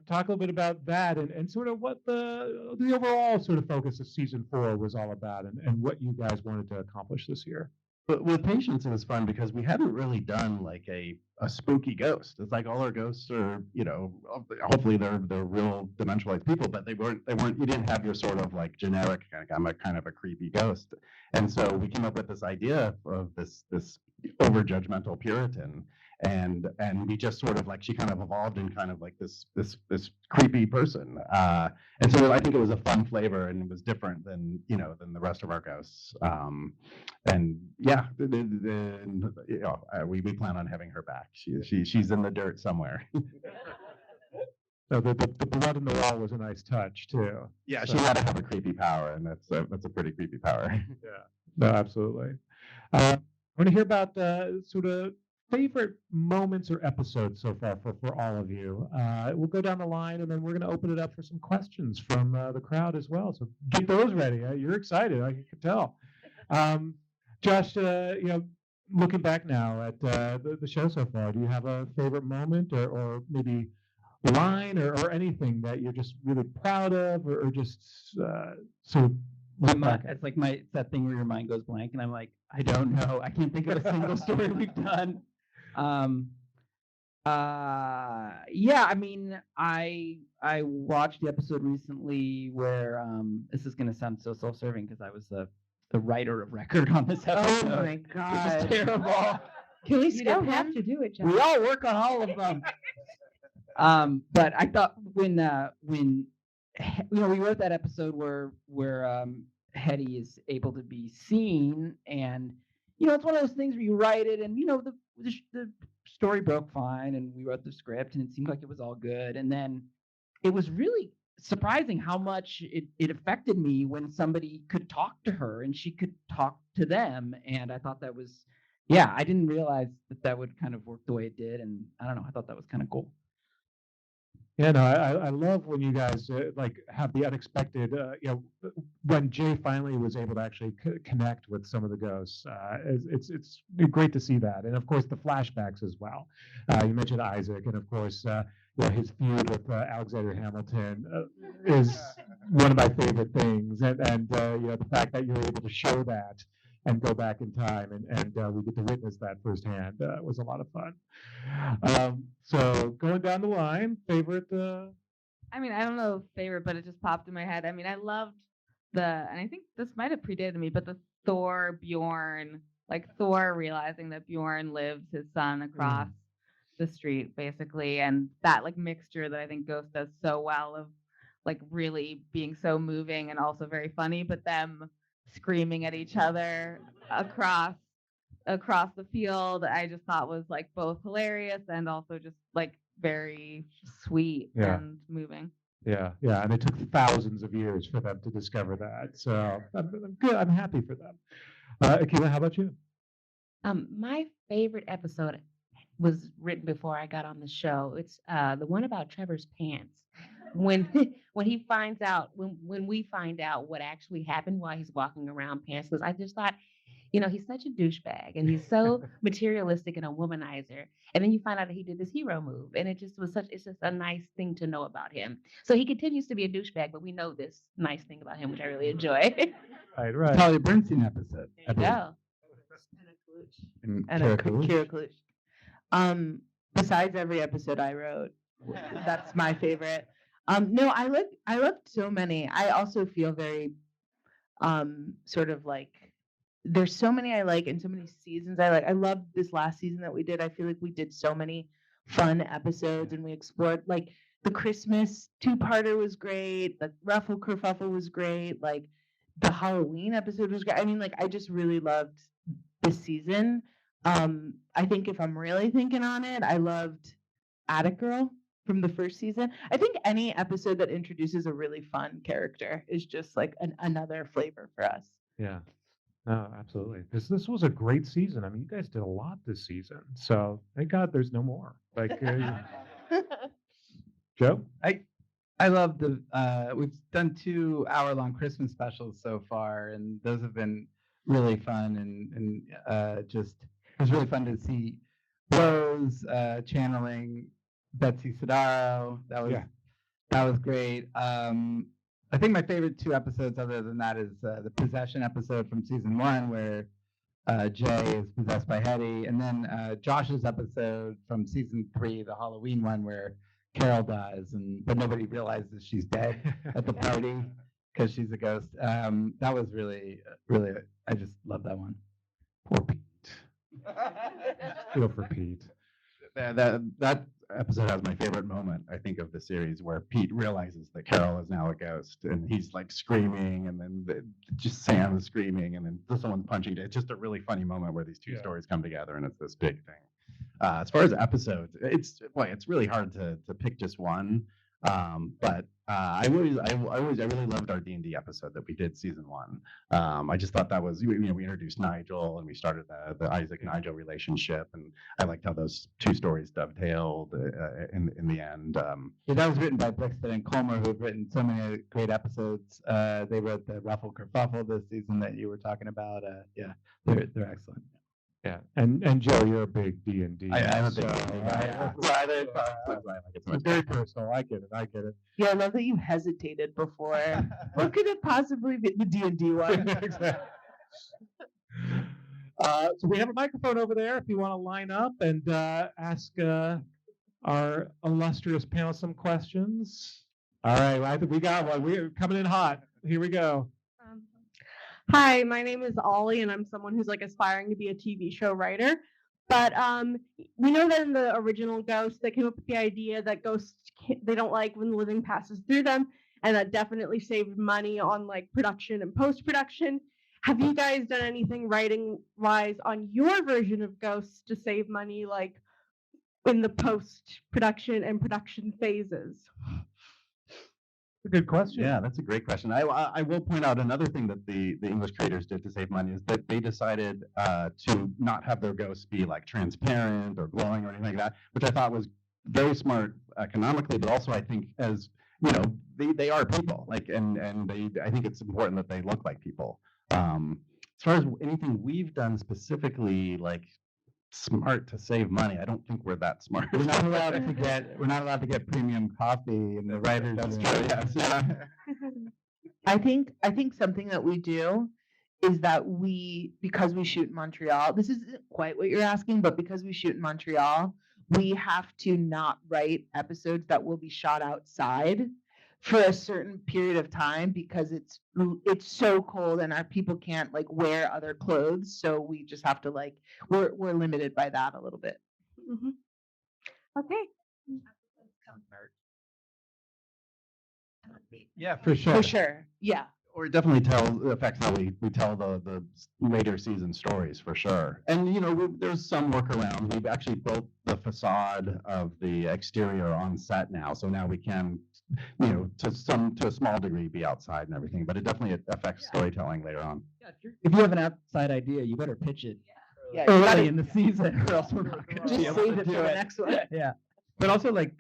talk a little bit about that and sort of what the overall sort of focus of season 4 was all about, and what you guys wanted to accomplish this year. But with Patience, it was fun because we hadn't really done like a spooky ghost. It's like all our ghosts are, hopefully they're real dimensionalized people, but they weren't. You didn't have your sort of like generic I'm a kind of a creepy ghost. And so we came up with this idea of this over judgmental Puritan, and we just sort of like she kind of evolved in kind of like this creepy person. And so I think it was a fun flavor, and it was different than than the rest of our ghosts. And yeah, we plan on having her back. She's in the dirt somewhere. No, the blood in the wall was a nice touch too. Yeah, So- she had to have a creepy power, and that's a pretty creepy power. Yeah, no, absolutely. I want to hear about sort of favorite moments or episodes so far for all of you. We'll go down the line, and then we're going to open it up for some questions from the crowd as well. So get those ready. You're excited, I can tell. Josh, looking back now at the show so far, do you have a favorite moment or maybe line or anything that you're just really proud of or just sort of look back at? It's like it's that thing where your mind goes blank, and I'm like, I don't know. I can't think of a single story we've done. Yeah, I mean, I watched the episode recently where this is gonna sound so self-serving because I was the writer of record on this episode. Oh my It was god. terrible. Can we You skip don't him? have to do it, John. We all work on all of them. But I thought when we wrote that episode where Hetty is able to be seen, and it's one of those things where you write it, and the story broke fine, and we wrote the script, and it seemed like it was all good, and then it was really surprising how much it affected me when somebody could talk to her and she could talk to them, and I thought that was, yeah, I didn't realize that would kind of work the way it did, and I don't know, I thought that was kind of cool. Yeah, no, I love when you guys have the unexpected. When Jay finally was able to actually connect with some of the ghosts, it's great to see that, and of course the flashbacks as well. You mentioned Isaac, and of course his feud with Alexander Hamilton is one of my favorite things, and the fact that you're able to show that and go back in time, and we get to witness that firsthand was a lot of fun. So going down the line, favorite. I mean, I don't know favorite, but it just popped in my head. I mean, I loved and I think this might have predated me, but the Thor Bjorn, like Thor realizing that Bjorn lives his son across the street, basically, and that like mixture that I think Ghost does so well of like really being so moving and also very funny, but them screaming at each other across the field, I just thought was like both hilarious and also just like very sweet Yeah. and moving. Yeah, and it took thousands of years for them to discover that. So I'm good. I'm happy for them. Akilah, how about you? My favorite episode was written before I got on the show. It's the one about Trevor's pants. When when he finds out when we find out what actually happened while he's walking around pantsless, I just thought, he's such a douchebag and he's so materialistic and a womanizer. And then you find out that he did this hero move, and it's just a nice thing to know about him. So he continues to be a douchebag, but we know this nice thing about him, which I really enjoy. Right. Talia Bernstein episode. There you go. And And Kira a Kalush. Kira Kalush. Besides every episode I wrote, that's my favorite. No, I loved so many. I also feel very sort of like there's so many I like and so many seasons I like. I loved this last season that we did. I feel like we did so many fun episodes and we explored like the Christmas two-parter was great. The Ruffle Kerfuffle was great. Like the Halloween episode was great. I mean, like I just really loved this season. I think if I'm really thinking on it, I loved Attic Girl from the first season. I think any episode that introduces a really fun character is just like another flavor for us. Yeah. No, absolutely. This was a great season. I mean, you guys did a lot this season. So thank God there's no more. Like Joe? I love we've done 2-hour-long Christmas specials so far, and those have been really fun, and just it was really fun to see Rose channeling Betsy Sidaro. That was great. I think my favorite 2 episodes other than that is the possession episode from season 1 where Jay is possessed by Hetty, and then Josh's episode from season 3, the Halloween one, where Carol dies, but nobody realizes she's dead at the party because she's a ghost. That was really, really, I just love that one. Poor Pete. Feel for Pete. That episode has my favorite moment, I think, of the series, where Pete realizes that Carol is now a ghost, and he's like screaming, and then just Sam is screaming, and then someone's punching. It's just a really funny moment where these two stories come together, and it's this big thing. As far as episodes, it's really hard to pick just one. But I really loved our D&D episode that we did season 1. I just thought that was, we introduced Nigel, and we started the Isaac Nigel relationship, and I liked how those 2 stories dovetailed in the end. Yeah, that was written by Brixton and Colmer, who have written so many great episodes. They wrote the Ruffle Kerfuffle this season that you were talking about. Yeah, they're excellent. Yeah, and Joe, you're a big D&D. I'm a big so, D&D guy. It's very personal. I get it. Yeah, I love that you hesitated before. What could it possibly be? The D&D one. Exactly. So we have a microphone over there if you want to line up and ask our illustrious panel some questions. All right, well, I think we got one. We're coming in hot. Here we go. Hi, my name is Ollie, and I'm someone who's like aspiring to be a TV show writer. But we know that in the original Ghost, they came up with the idea that ghosts they don't like when the living passes through them, and that definitely saved money on like production and post production. Have you guys done anything writing wise on your version of Ghosts to save money, like in the post production and production phases? A good question. Yeah, that's a great question. I will point out another thing that the English creators did to save money is that they decided to not have their ghosts be like transparent or glowing or anything like that, which I thought was very smart economically, but also I think as they are people, like and I think it's important that they look like people. As far as anything we've done specifically, like smart to save money, I don't think we're that smart. We're not allowed to get premium coffee in the writers' That's room. true. Yes. I think something that we do is that because we shoot in Montreal, this isn't quite what you're asking, but because we shoot in Montreal, we have to not write episodes that will be shot outside for a certain period of time because it's so cold and our people can't like wear other clothes, so we just have to like we're limited by that a little bit. Mm-hmm. Okay. Yeah, for sure. For sure. Yeah. Or it definitely affects how we tell the later season stories for sure. And there's some workarounds. We've actually built the facade of the exterior on set now, so now we can, to a small degree, be outside and everything. But it definitely affects storytelling later on. Yeah, if you have an outside idea, you better pitch it Yeah. early in the season, or else we're not going to be Just able save to it for do the it. next one. Yeah. But also, like,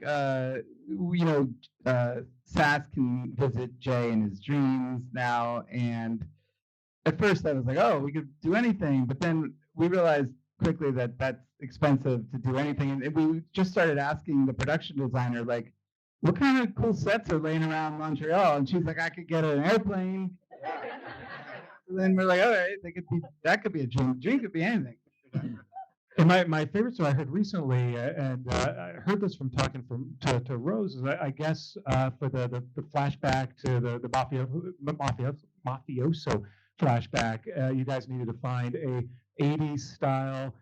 Sass can visit Jay in his dreams now. And at first I was like, oh, we could do anything. But then we realized quickly that that's expensive to do anything. And we just started asking the production designer, like, what kind of cool sets are laying around Montreal? And she's like, I could get an airplane. And then we're like, all right, that could be a dream. Dream could be anything. And my favorite story I heard recently, and I heard this from talking to Rose, is I guess for the flashback to the mafioso flashback, you guys needed to find a 80s style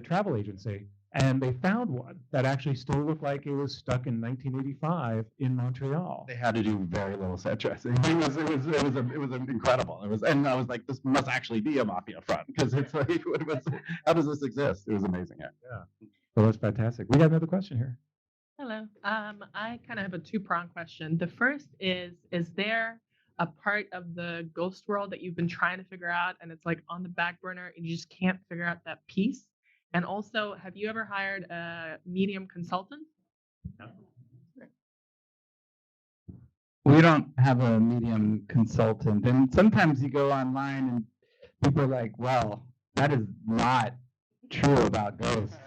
travel agency, and they found one that actually still looked like it was stuck in 1985 in Montreal. They had to do very little set dressing. It was incredible. And I was like, this must actually be a mafia front because it's like, how does this exist? It was amazing. Yeah, well, that's fantastic. We got another question here. Hello. I kind of have a two-pronged question. The first is there a part of the ghost world that you've been trying to figure out and it's like on the back burner and you just can't figure out that piece? And also, have you ever hired a medium consultant? No. We don't have a medium consultant. And sometimes you go online and people are like, well, that is not true about ghosts.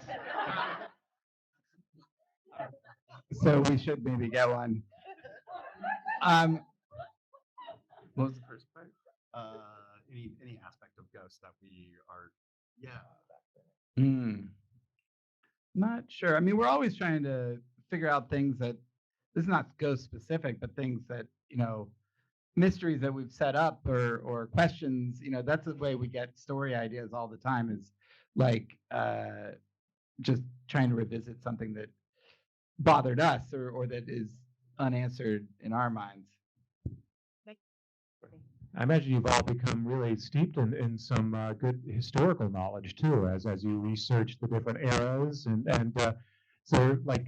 So we should maybe get one. What was the first part? Any aspect of ghosts that we are. Yeah. Not sure. I mean, we're always trying to figure out things that this is not ghost specific, but things that, mysteries that we've set up or questions, that's the way we get story ideas all the time is like just trying to revisit something that bothered us or that is unanswered in our minds. I imagine you've all become really steeped in some good historical knowledge too, as you research the different eras and so like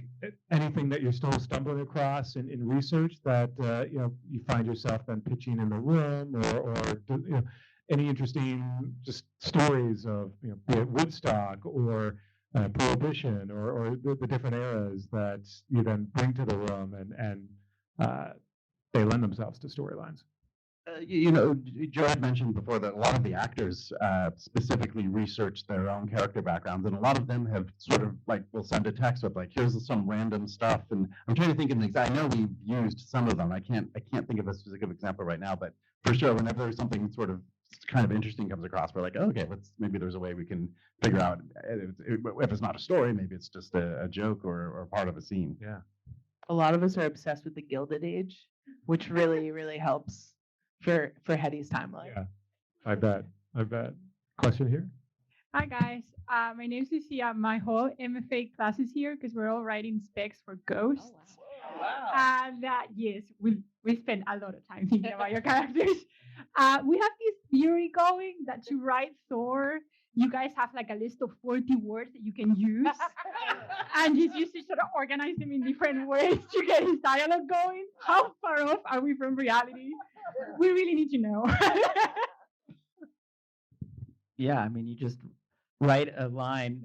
anything that you're still stumbling across in research that you find yourself then pitching in the room or any interesting just stories of be it Woodstock or Prohibition or the different eras that you then bring to the room and they lend themselves to storylines. Joe had mentioned before that a lot of the actors specifically research their own character backgrounds, and a lot of them have sort of like will send a text with like, "Here's some random stuff." And I'm trying to think of things. I know we've used some of them. I can't think of a specific example right now, but for sure, whenever there's something sort of kind of interesting comes across, we're like, oh, okay, maybe there's a way we can figure out if it's not a story, maybe it's just a joke or part of a scene. Yeah. A lot of us are obsessed with the Gilded Age, which really, really helps for Hetty's timeline. Yeah, I bet. Question here? Hi guys, my name is Sophia. My whole MFA class is here because we're all writing specs for ghosts. Oh, wow. And yes, we spend a lot of time thinking about your characters. We have this theory going that to write Thor, you guys have like a list of 40 words that you can use, and just use to sort of organize them in different ways to get his dialogue going. How far off are we from reality? We really need to know. Yeah, I mean, you just write a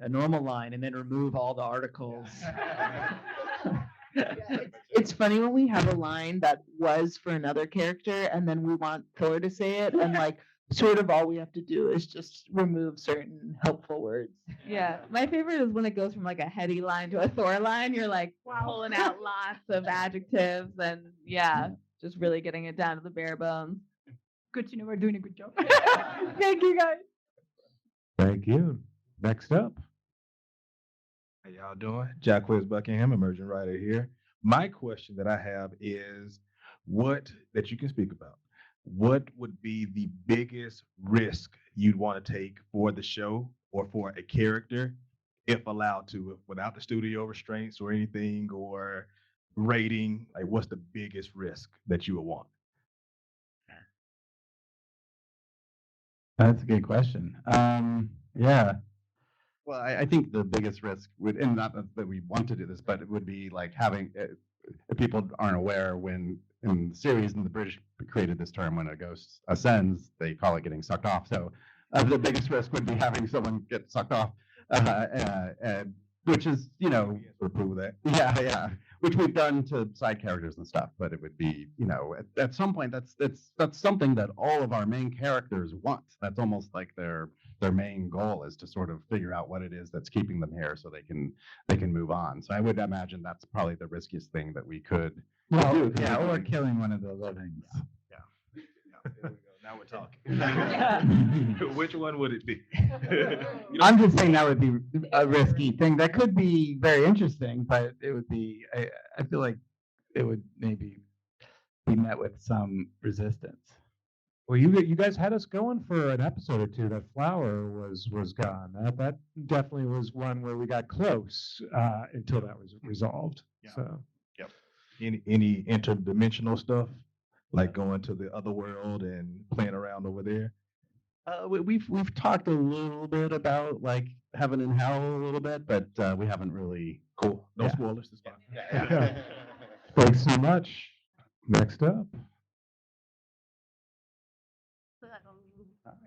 normal line, and then remove all the articles. It's funny when we have a line that was for another character and then we want Thor to say it and like sort of all we have to do is just remove certain helpful words. Yeah, my favorite is when it goes from like a Hetty line to a Thor line. You're like pulling out lots of adjectives and just really getting it down to the bare bones. Good to know we're doing a good job. Thank you, guys. Thank you. Next up. How y'all doing? Jack Buckingham, emerging writer here. My question that I have is that you can speak about. What would be the biggest risk you'd want to take for the show or for a character, if allowed to, without the studio restraints or anything or rating? Like, what's the biggest risk that you would want? That's a good question. Yeah. Well, I think the biggest risk would, and not that we want to do this, but it would be like having, if people aren't aware, when in the series, and the British created this term, when a ghost ascends, they call it getting sucked off. So the biggest risk would be having someone get sucked off, which is, Approve that. yeah, which we've done to side characters and stuff. But it would be, at some point, that's something that all of our main characters want. That's almost like their main goal is to sort of figure out what it is that's keeping them here so they can move on. So I would imagine that's probably the riskiest thing that we could do. Yeah, or killing one of the livings. Yeah. There we go. Now we're talking. Which one would it be? I'm just saying that would be a risky thing. That could be very interesting, but it would be, I feel like it would maybe be met with some resistance. Well, you guys had us going for an episode or two. That flower was gone. That definitely was one where we got close until that was resolved. Yeah. So, yep. Any interdimensional stuff, like going to the other world and playing around over there? We've talked a little bit about like heaven and hell a little bit, but we haven't really. Cool. No spoilers. It's fine. Thanks so much. Next up.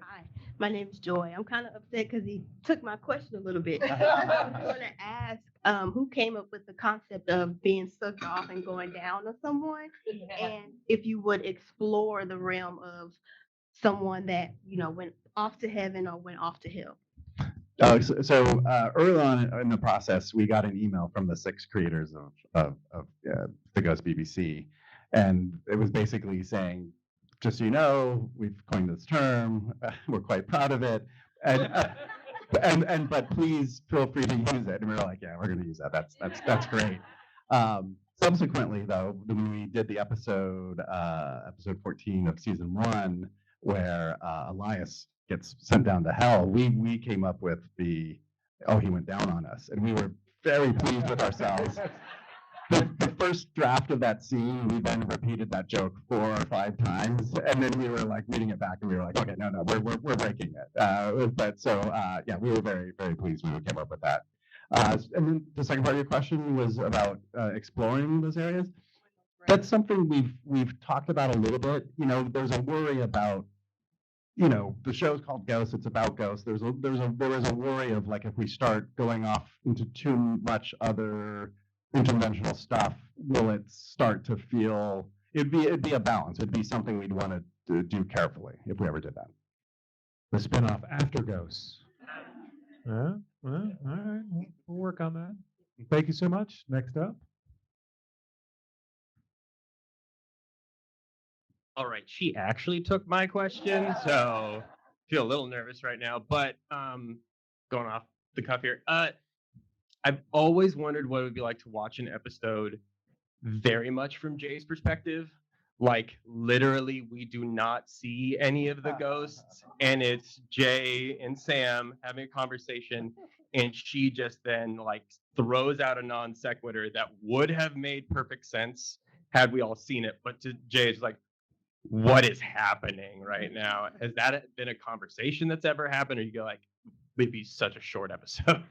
Hi, my name is Joy. I'm kind of upset because he took my question a little bit. I want to ask who came up with the concept of being sucked off and going down to someone, and if you would explore the realm of someone that went off to heaven or went off to hell. So early on in the process, we got an email from the 6 creators of the Ghost BBC, and it was basically saying, just so you know, we've coined this term. We're quite proud of it. And but please feel free to use it. And we were like, yeah, we're going to use that. That's great. Subsequently, though, when we did the episode 14 of season 1, where Elias gets sent down to hell, we came up with the he went down on us, and we were very pleased with ourselves. The first draft of that scene, we then repeated that joke 4 or 5 times, and then we were like reading it back, and we were like, okay, no, we're breaking it. But so yeah, we were very, very pleased when we came up with that. And then the second part of your question was about exploring those areas. That's something we've talked about a little bit. You know, there's a worry about, you know, the show's called Ghosts. It's about ghosts. There is a worry of, like, if we start going off into too much other interventional stuff, will it start to feel? It'd be a balance. It'd be something we'd want to do carefully if we ever did that. The spinoff after Ghosts. Well, all right. We'll work on that. Thank you so much. Next up. All right, she actually took my question, so feel a little nervous right now. But going off the cuff here, I've always wondered what it would be like to watch an episode very much from Jay's perspective. Like, literally, we do not see any of the ghosts, and it's Jay and Sam having a conversation, and she just then like throws out a non sequitur that would have made perfect sense had we all seen it. But to Jay, it's like, what is happening right now? Has that been a conversation that's ever happened, or you go like, it'd be such a short episode?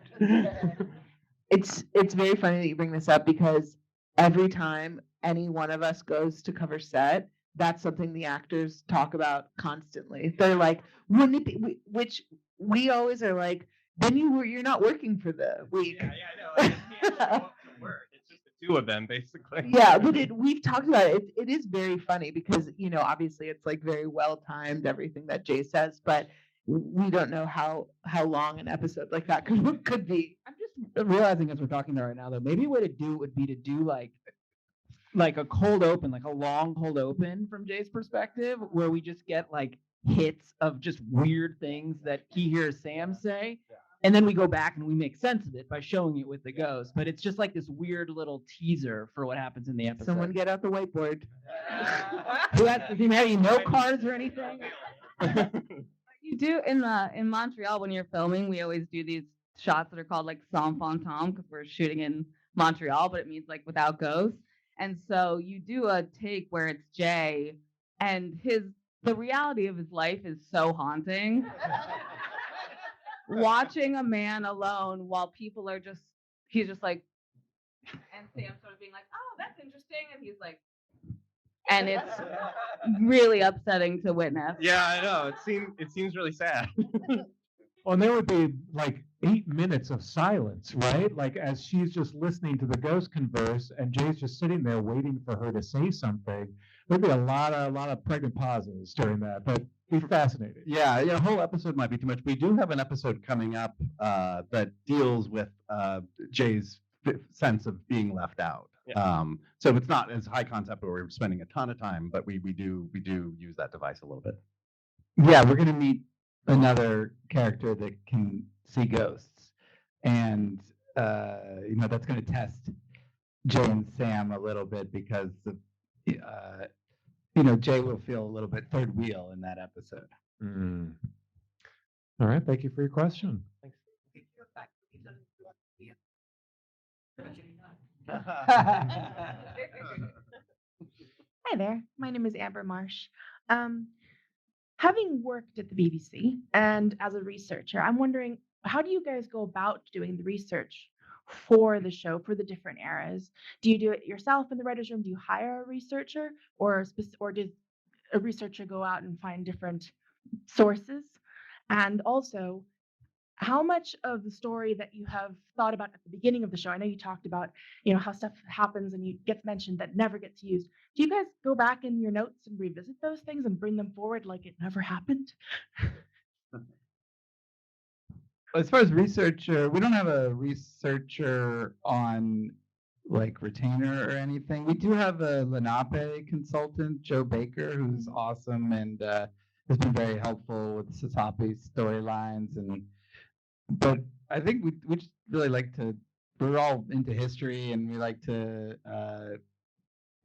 It's very funny that you bring this up, because every time any one of us goes to cover set, that's something the actors talk about constantly. They're like, wouldn't it be, which we always are like, then you're not working for the week. Yeah, I know. It's just the two of them, basically. Yeah, but we've talked about it. It is very funny because, you know, obviously it's like very well timed, everything that Jay says, but we don't know how long an episode like that could be. I'm just realizing as we're talking there right now, though, maybe a way to do it would be to do like a cold open, like a long cold open from Jay's perspective, where we just get like hits of just weird things that he hears Sam say. And then we go back and we make sense of it by showing it with the ghost. But it's just like this weird little teaser for what happens in the episode. Someone get out the whiteboard. Does he have any note cards or anything? You do in Montreal when you're filming, we always do these shots that are called like sans fantôme because we're shooting in Montreal, but it means like without ghosts. And so you do a take where it's Jay, and the reality of his life is so haunting. Watching a man alone while people are he's just like, and Sam sort of being like, oh, that's interesting, and he's like, and it's really upsetting to witness. Yeah, I know. It seems really sad. Well, and there would be like 8 minutes of silence, right? Like, as she's just listening to the ghost converse, and Jay's just sitting there waiting for her to say something. There'd be a lot of pregnant pauses during that, but be fascinating. Yeah, a whole episode might be too much. We do have an episode coming up that deals with Jay's sense of being left out. Yeah. So it's not as high concept where we're spending a ton of time, but we do use that device a little bit. Yeah, we're going to meet another character that can see ghosts, and you know, that's going to test Jay and Sam a little bit, because you know, Jay will feel a little bit third wheel in that episode. All right, thank you for your question. Thanks. Hi there. My name is Amber Marsh. Having worked at the BBC and as a researcher, I'm wondering, how do you guys go about doing the research for the show, for the different eras? Do you do it yourself in the writer's room? Do you hire a researcher, or does a researcher go out and find different sources? And also, how much of the story that you have thought about at the beginning of the show, I know you talked about, you know, how stuff happens and gets mentioned that never gets used. Do you guys go back in your notes and revisit those things and bring them forward like it never happened? As far as researcher, we don't have a researcher on like retainer or anything. We do have a Lenape consultant, Joe Baker, who's awesome and has been very helpful with Sasapi storylines. But I think we just really like to. We're all into history, and we like to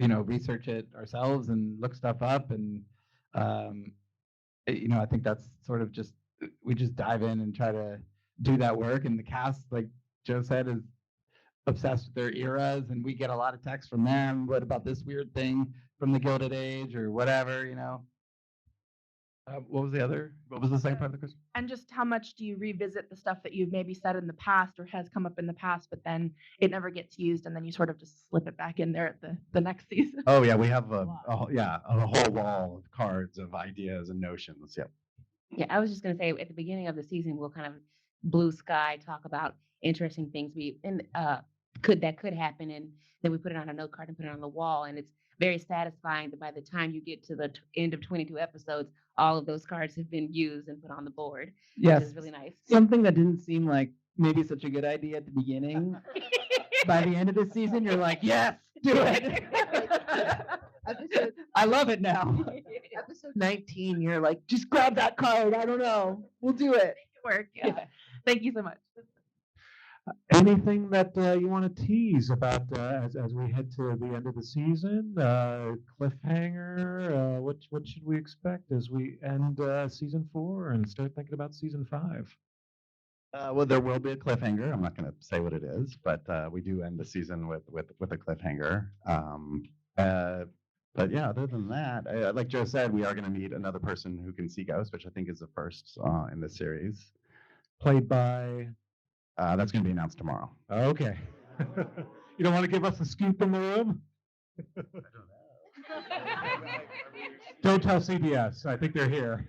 research it ourselves and look stuff up. And I think that's sort of just we just dive in and try to do that work. And the cast, like Joe said, is obsessed with their eras, and we get a lot of texts from them. What about this weird thing from the Gilded Age or whatever? What was the other? What was the second part of the question? And just how much do you revisit the stuff that you've maybe said in the past or has come up in the past, but then it never gets used, and then you sort of just slip it back in there at the next season? Oh yeah, we have a whole wall of cards of ideas and notions. Yep. Yeah, I was just gonna say at the beginning of the season, we'll kind of blue sky talk about interesting things could happen, and then we put it on a note card and put it on the wall, and it's very satisfying that by the time you get to the end of 22 episodes, all of those cards have been used and put on the board, Yes. which is really nice. Something that didn't seem like maybe such a good idea at the beginning. By the end of the season, you're like, yes, do it. I love it now. Episode 19, you're like, just grab that card. I don't know. We'll do it. Work. Yeah. Thank you so much. Anything that you want to tease about as we head to the end of the season? Cliffhanger? What should we expect as we end season 4 and start thinking about season 5? Well, there will be a cliffhanger. I'm not going to say what it is, but we do end the season with a cliffhanger. But yeah, other than that, like Joe said, we are going to meet another person who can see ghosts, which I think is the first in the series. Played by? That's going to be announced tomorrow. Okay. You don't want to give us a scoop in the room? Don't tell CBS. I think they're here.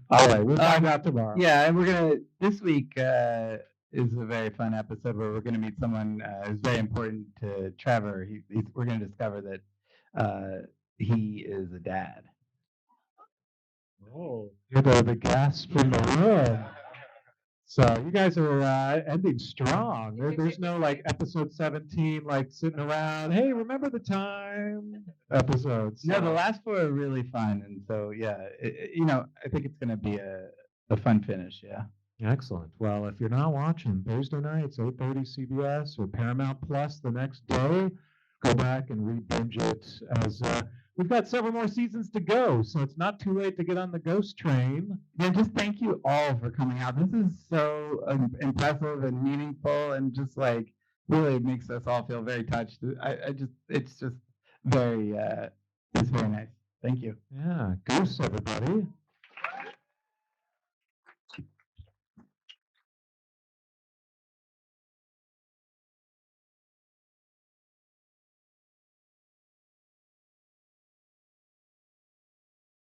All right, we'll find out tomorrow. Yeah, and this week is a very fun episode where we're gonna meet someone who's very important to Trevor. We're gonna discover that he is a dad. Oh, hear the gasp from the room. So you guys are ending strong. There's no like episode 17 like sitting around. Hey, remember the time? Episodes. No, the last 4 are really fun, and so yeah, I think it's gonna be a fun finish. Yeah. Excellent. Well, if you're not watching Thursday nights, 8:30 CBS or Paramount Plus the next day, go back and re-binge it as we've got several more seasons to go, so it's not too late to get on the ghost train. Yeah, just thank you all for coming out. This is so impressive and meaningful, and just like really makes us all feel very touched. It's just very, it's very nice. Thank you. Yeah, ghosts, everybody.